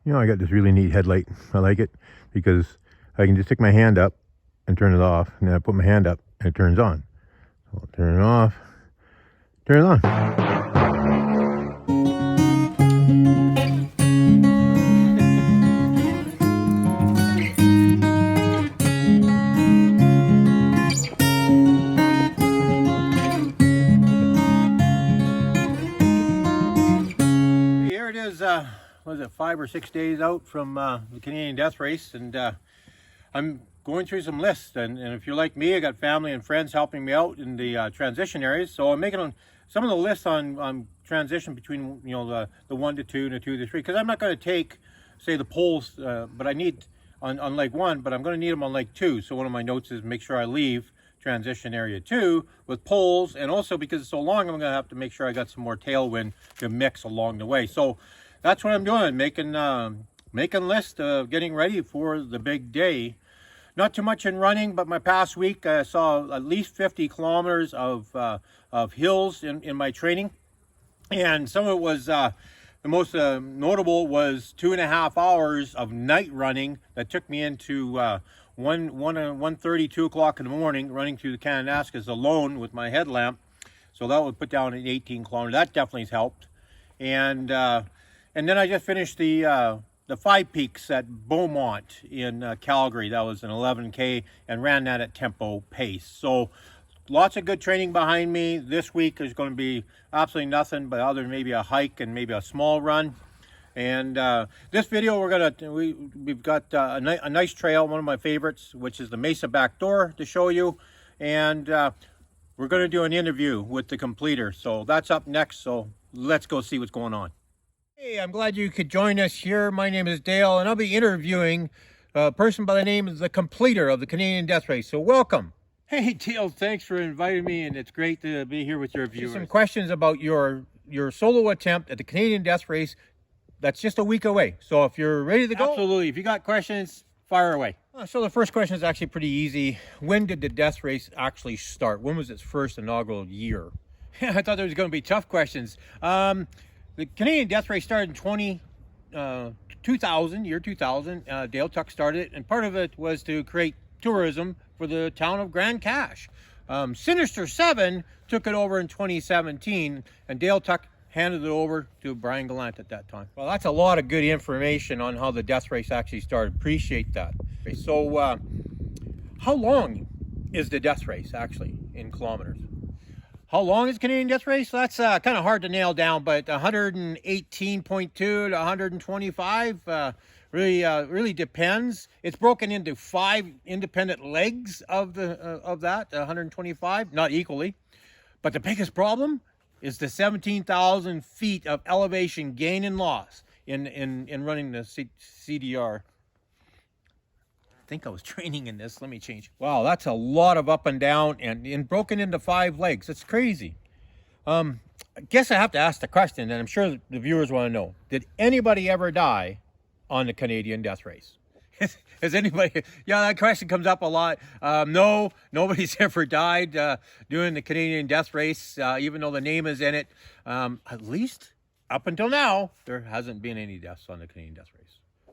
You know, I got this really neat headlight. I like it because I can just stick my hand up and turn it off, and then I put my hand up and it turns on. So I'll turn it off, turn it on. Here it is, was it 5 or 6 days out from the Canadian Death Race, and I'm going through some lists, and if you're like me, I got family and friends helping me out in the transition areas, so I'm making on some of the lists on transition between, you know, the 1 to 2 and the 2 to 3, because I'm not going to take, say, the poles, but I need on leg 1, but I'm going to need them on leg 2, so one of my notes is make sure I leave transition area 2 with poles, and also because it's so long, I'm going to have to make sure I got some more tailwind to mix along the way. So that's what I'm doing, making list, getting ready for the big day. Not too much in running, but my past week I saw at least 50 kilometers of hills in my training, and some of it was the most notable was 2.5 hours of night running that took me into 1:30, 2 o'clock in the morning, running through the Kananaskis alone with my headlamp. So that would put down an 18 kilometers. That definitely has helped. And then I just finished the 5 Peaks at Beaumont in Calgary. That was an 11K and ran that at tempo pace. So lots of good training behind me. This week is going to be absolutely nothing but other than maybe a hike and maybe a small run. And this video we've got a nice trail, one of my favorites, which is the Mesa Back Door to show you. And we're going to do an interview with the completer. So that's up next. So let's go see what's going on. Hey, I'm glad you could join us here. My name is Dale, and I'll be interviewing a person by the name of the completer of the Canadian Death Race. So welcome. Hey, Dale, thanks for inviting me, and it's great to be here with your viewers. Some questions about your solo attempt at the Canadian Death Race. That's just a week away. So if you're ready to go. Absolutely. If you got questions, fire away. So the first question is actually pretty easy. When did the Death Race actually start? When was its first inaugural year? I thought there was going to be tough questions. The Canadian Death Race started in 2000, year 2000. Dale Tuck started it, and part of it was to create tourism for the town of Grande. Sinister 7 took it over in 2017, and Dale Tuck handed it over to Brian Gallant at that time. Well, that's a lot of good information on how the Death Race actually started. Appreciate that. So how long is the Death Race actually in kilometers? How long is Canadian Death Race? That's kind of hard to nail down, but 118.2 to 125 really depends. It's broken into 5 independent legs of that 125, not equally. But the biggest problem is the 17,000 feet of elevation gain and loss in running the CDR. I think I was training in this. Let me change. Wow, that's a lot of up and down and broken into 5 legs. It's crazy. I guess I have to ask the question, and I'm sure the viewers want to know. Did anybody ever die on the Canadian Death Race? Has anybody? Yeah, that question comes up a lot. No, nobody's ever died doing the Canadian Death Race, even though the name is in it. At least up until now, there hasn't been any deaths on the Canadian Death Race.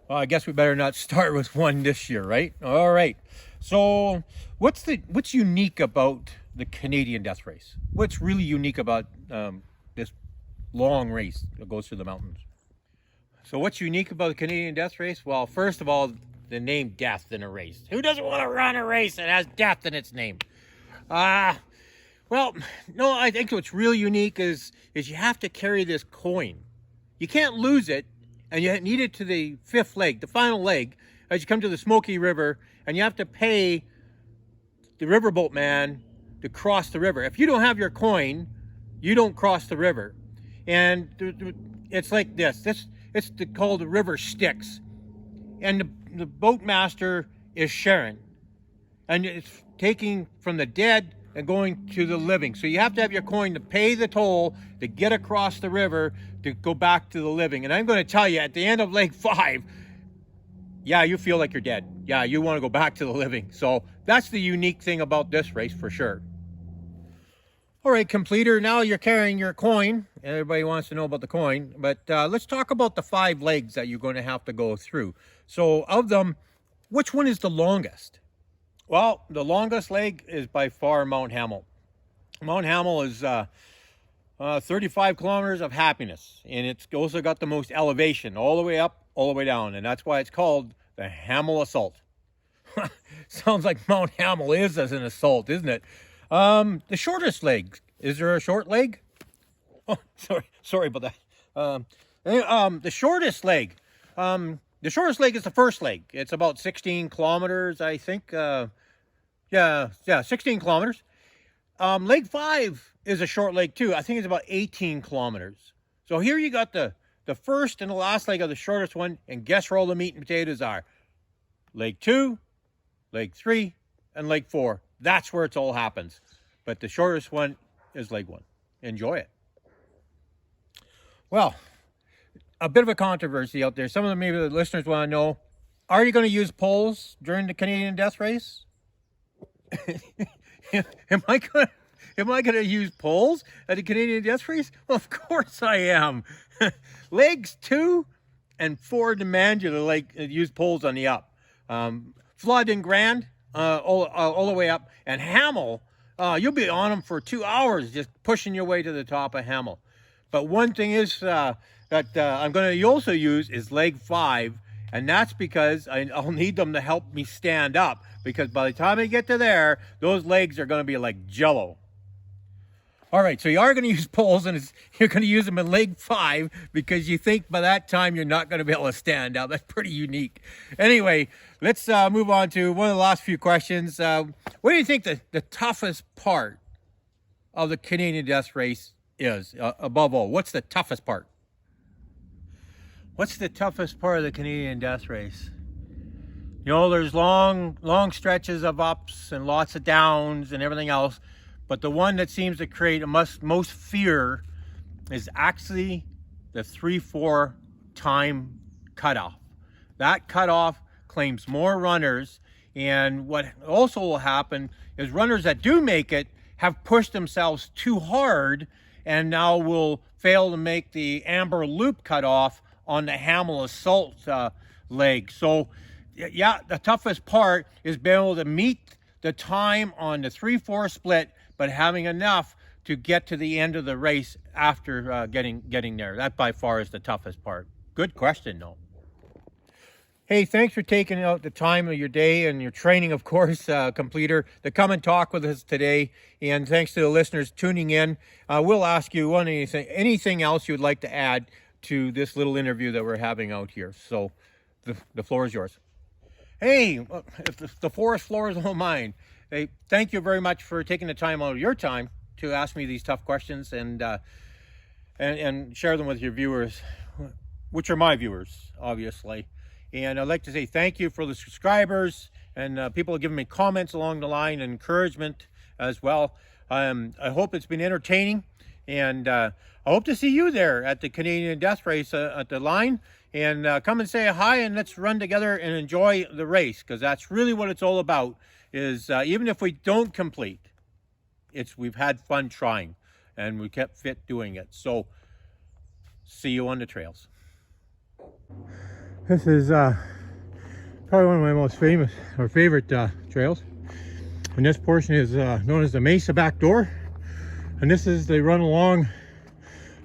Well, I guess we better not start with one this year, right? All right. So what's unique about the Canadian Death Race? What's really unique about this long race that goes through the mountains? So what's unique about the Canadian Death Race? Well, first of all, the name death in a race. Who doesn't want to run a race that has death in its name? Well, no, I think what's really unique is you have to carry this coin. You can't lose it, and you need it to the 5th leg, the final leg, as you come to the Smoky River, and you have to pay the riverboat man to cross the river. If you don't have your coin, you don't cross the river. And it's like this. It's called the River Styx. And the boatmaster is Sharon. And it's taking from the dead and going to the living. So you have to have your coin to pay the toll to get across the river to go back to the living. And I'm going to tell you, at the end of leg 5, yeah, you feel like you're dead. Yeah, you want to go back to the living. So that's the unique thing about this race for sure. All right, completer, now you're carrying your coin. Everybody wants to know about the coin, but let's talk about the 5 legs that you're going to have to go through. So of them, which one is the longest? Well, the longest leg is by far Mount Hamell. Mount Hamell is 35 kilometers of happiness, and it's also got the most elevation, all the way up, all the way down, and that's why it's called the Hamell Assault. Sounds like Mount Hamell is as an assault, isn't it? The shortest leg, is there a short leg? Oh, sorry about that. The shortest leg is the first leg. It's about 16 kilometers, I think. Yeah, 16 kilometers. Leg 5 is a short leg too. I think it's about 18 kilometers. So here you got the first and the last leg of the shortest one, and guess where all the meat and potatoes are? Leg 2, leg 3, and leg 4. That's where it all happens. But the shortest one is leg 1. Enjoy it. Well, a bit of a controversy out there. Some of maybe the listeners want to know, are you going to use poles during the Canadian Death Race? Am I going to use poles at the Canadian Death Race? Well, of course I am. Legs 2 and 4 demand you to use poles on the up. Flood and Grande, all the way up, and Hamell, you'll be on them for 2 hours just pushing your way to the top of Hamell. But one thing is that I'm going to also use is leg 5, and that's because I'll need them to help me stand up, because by the time I get to there, those legs are going to be like jello. All right, so you are going to use poles, and you're going to use them in leg 5 because you think by that time you're not going to be able to stand up. That's pretty unique. Anyway, let's move on to one of the last few questions. What do you think the toughest part of the Canadian Death Race is, above all? What's the toughest part? What's the toughest part of the Canadian Death Race? You know, there's long stretches of ups and lots of downs and everything else, but the one that seems to create most fear is actually the 3-4 time cutoff. That cutoff claims more runners, and what also will happen is runners that do make it have pushed themselves too hard and now will fail to make the amber loop cutoff on the Hamell Assault leg. So yeah, the toughest part is being able to meet the time on the 3-4 split, but having enough to get to the end of the race after getting there. That by far is the toughest part. Good question, though. Hey, thanks for taking out the time of your day and your training, of course, completer, to come and talk with us today. And thanks to the listeners tuning in. We'll ask you anything else you would like to add to this little interview that we're having out here. So the floor is yours. Hey, if the forest floor is all mine. Hey, thank you very much for taking the time out of your time to ask me these tough questions and share them with your viewers, which are my viewers, obviously. And I'd like to say thank you for the subscribers and people have given me comments along the line and encouragement as well. I hope it's been entertaining, and I hope to see you there at the Canadian Death Race at the line. And come and say hi, and let's run together and enjoy the race, because that's really what it's all about. Is even if we don't complete, we've had fun trying, and we kept fit doing it. So see you on the trails. This is probably one of my most famous or favorite trails, and this portion is known as the Mesa Back Door, and this is they run along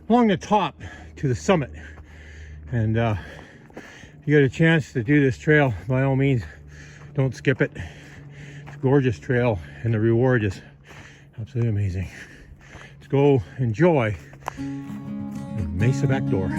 the top to the summit. And if you get a chance to do this trail, by all means, don't skip it. It's a gorgeous trail, and the reward is absolutely amazing. Let's go enjoy the Mesa Back Door.